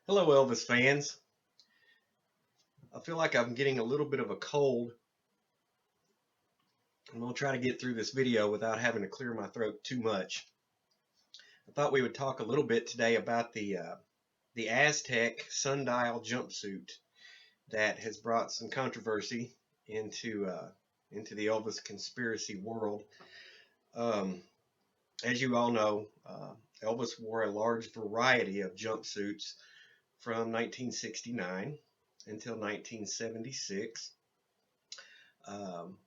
Hello, Elvis fans. I feel like I'm getting a little bit of a cold. I'm going to try to get through this video without having to clear my throat too much. I thought we would talk a little bit today about the Aztec Sundial jumpsuit that has brought some controversy into the Elvis conspiracy world. Um, as you all know, Elvis wore a large variety of jumpsuits from 1969 until 1976. Um,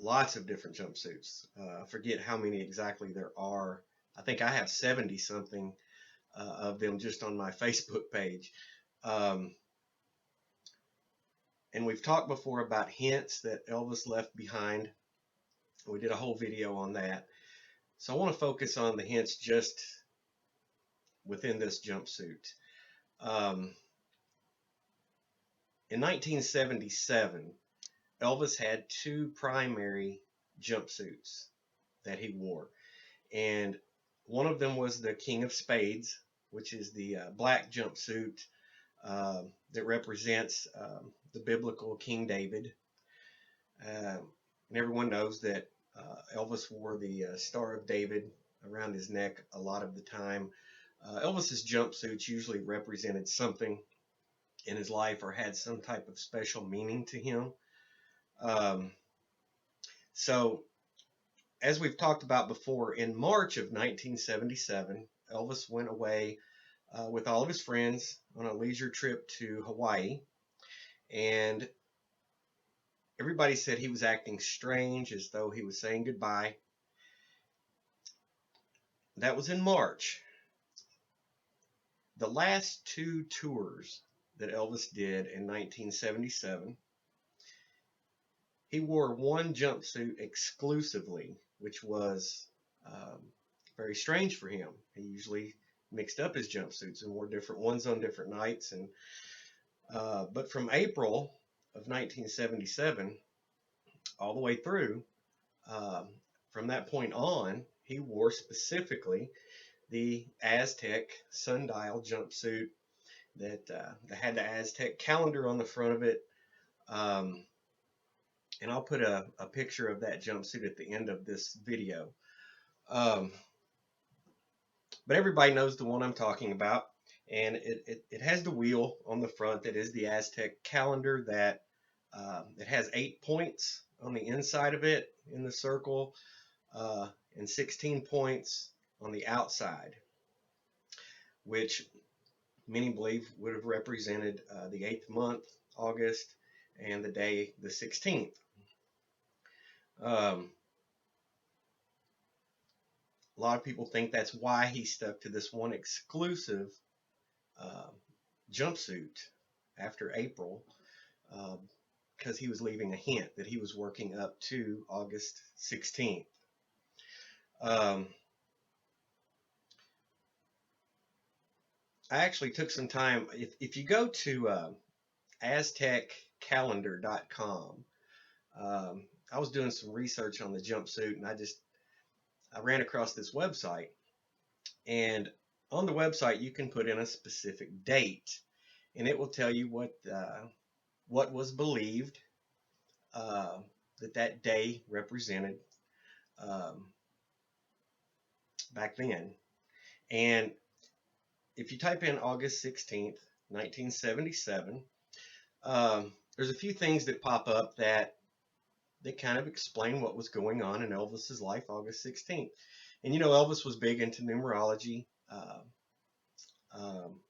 Lots of different jumpsuits. I forget how many exactly there are. I think I have 70 something of them just on my Facebook page. Um, and we've talked before about hints that Elvis left behind. We did a whole video on that. So I want to focus on the hints just within this jumpsuit. Um, in 1977, Elvis had two primary jumpsuits that he wore. And one of them was the King of Spades, which is the black jumpsuit that represents the biblical King David. And everyone knows that Elvis wore the Star of David around his neck a lot of the time. Elvis's jumpsuits usually represented something in his life or had some type of special meaning to him. Um, so as we've talked about before, in March of 1977, Elvis went away with all of his friends on a leisure trip to Hawaii. And everybody said he was acting strange, as though he was saying goodbye. That was in March. The last two tours that Elvis did in 1977, he wore one jumpsuit exclusively, which was very strange for him. He usually mixed up his jumpsuits and wore different ones on different nights. But from April of 1977 all the way through, um, from that point on, he wore specifically the Aztec Sundial jumpsuit that had the Aztec calendar on the front of it. Um, and I'll put a picture of that jumpsuit at the end of this video. Um, but everybody knows the one I'm talking about. And it has the wheel on the front that is the Aztec calendar that it has 8 points on the inside of it in the circle and 16 points on the outside, which many believe would have represented the 8th month, August, and the day, the 16th. A lot of people think that's why he stuck to this one exclusive uh, jumpsuit after April, because he was leaving a hint that he was working up to August 16th. Um, I actually took some time. If you go to azteccalendar.com, I was doing some research on the jumpsuit, and I ran across this website. And on the website, you can put in a specific date, and it will tell you what was believed uh, that day represented um, back then. And if you type in August 16th, 1977, there's a few things that pop up that kind of explain what was going on in Elvis's life August 16th. And you know, Elvis was big into numerology. Um,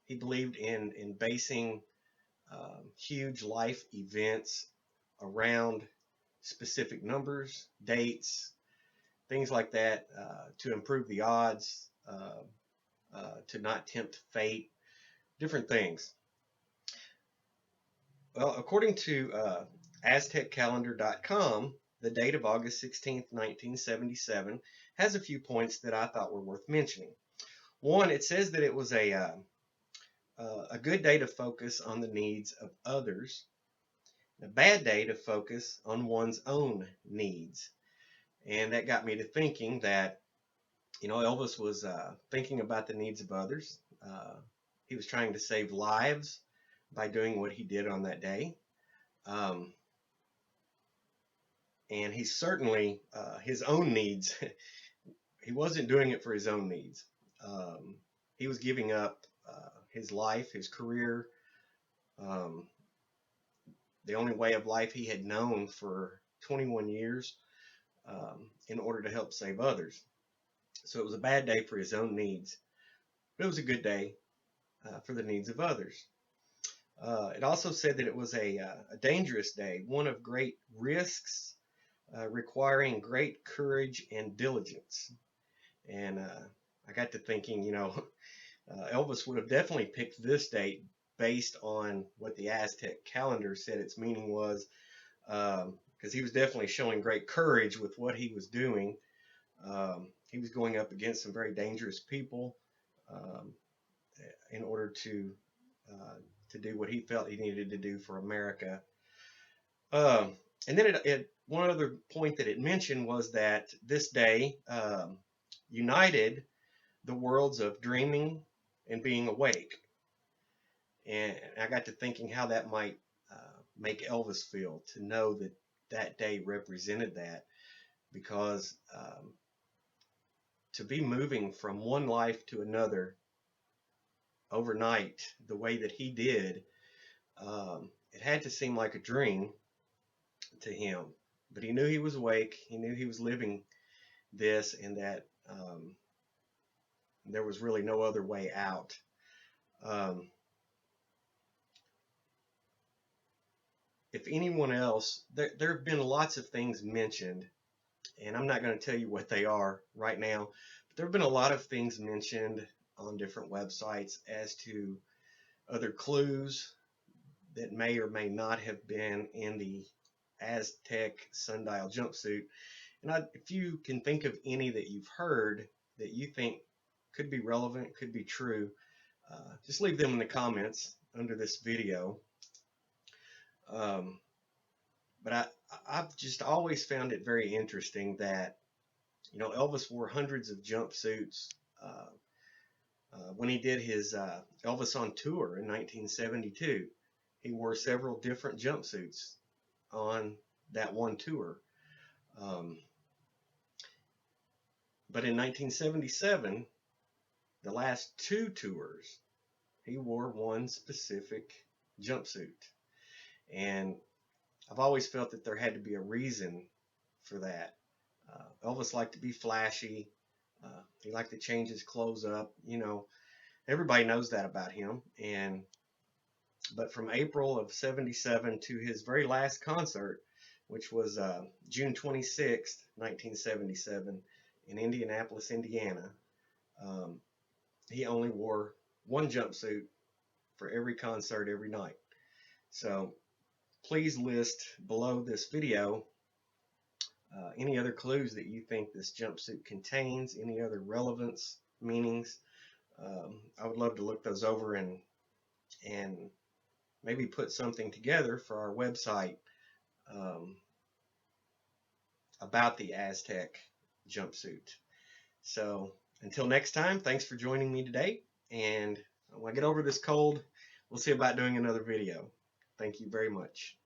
he believed in basing huge life events around specific numbers, dates, things like that to improve the odds, to not tempt fate, different things. Well, according to AztecCalendar.com, the date of August 16th, 1977 has a few points that I thought were worth mentioning. One, it says that it was a good day to focus on the needs of others, a bad day to focus on one's own needs. And that got me to thinking that, you know, Elvis was thinking about the needs of others. he was trying to save lives by doing what he did on that day. Um, and he certainly, his own needs, he wasn't doing it for his own needs. Um, he was giving up his life, his career, um, the only way of life he had known for 21 years in order to help save others. So it was a bad day for his own needs, but it was a good day for the needs of others. It also said that it was a dangerous day, one of great risks, requiring great courage and diligence. And I got to thinking, Elvis would have definitely picked this date based on what the Aztec calendar said its meaning was, because he was definitely showing great courage with what he was doing. He was going up against some very dangerous people um, in order to do what he felt he needed to do for America. And then one other point that it mentioned was that this day united the worlds of dreaming and being awake. And I got to thinking how that might make Elvis feel to know that that day represented that, because to be moving from one life to another overnight the way that he did, it had to seem like a dream to him. But he knew he was awake. He knew he was living this, and that there was really no other way out. Um, if anyone else, there have been lots of things mentioned, and I'm not going to tell you what they are right now, but there have been a lot of things mentioned on different websites as to other clues that may or may not have been in the Aztec Sundial jumpsuit. And if you can think of any that you've heard that you think could be relevant, could be true, just leave them in the comments under this video. But I've just always found it very interesting that, Elvis wore hundreds of jumpsuits when he did his Elvis on tour in 1972. He wore several different jumpsuits on that one tour. But in 1977, the last two tours, he wore one specific jumpsuit. And I've always felt that there had to be a reason for that. Elvis liked to be flashy. He liked to change his clothes up. Everybody knows that about him. But from April of '77 to his very last concert, which was June 26th, 1977, in Indianapolis, Indiana, he only wore one jumpsuit for every concert every night. So please list below this video any other clues that you think this jumpsuit contains, any other relevance, meanings. I would love to look those over and maybe put something together for our website about the Aztec jumpsuit. So until next time, thanks for joining me today. And when I get over this cold, we'll see about doing another video. Thank you very much.